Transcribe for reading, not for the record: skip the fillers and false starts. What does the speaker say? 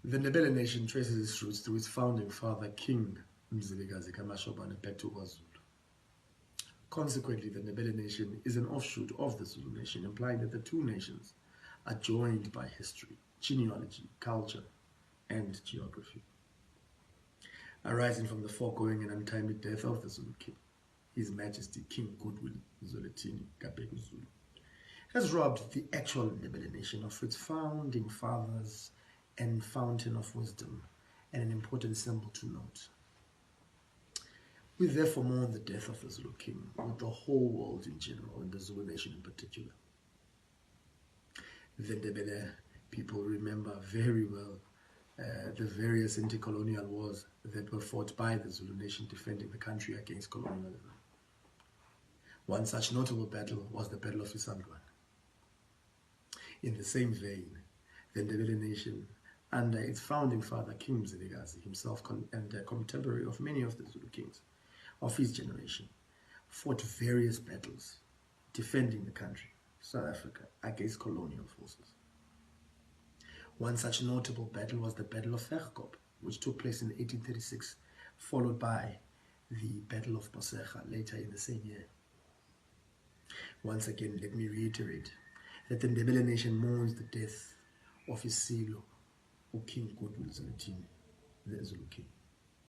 The Ndebele nation traces its roots through its founding father, King Mzilikazi back to KwaZulu. Consequently, the Ndebele nation is an offshoot of the Zulu nation, implying that the two nations are joined by history, genealogy, culture, and geography. Arising from the foregoing and untimely death of the Zulu king, His Majesty King Goodwill Zwelithini Kabheka Zulu, has robbed the actual Ndebele nation of its founding fathers and fountain of wisdom, and an important symbol to note. We therefore mourn the death of the Zulu king, with the whole world in general, and the Zulu nation in particular. The Ndebele people remember very well the various anti-colonial wars that were fought by the Zulu nation defending the country against colonialism. One such notable battle was the Battle of Isandlwana. In the same vein, the Ndebele nation, under its founding father, King Mzilikazi, himself and a contemporary of many of the Zulu kings of his generation, fought various battles defending the country, South Africa, against colonial forces. One such notable battle was the Battle of Heir, which took place in 1836, followed by the Battle of Bosega later in the same year. Once again, let me reiterate that the Ndebele nation mourns the death of his Silo, or King Goodwill Zwelithini, the Zulu king.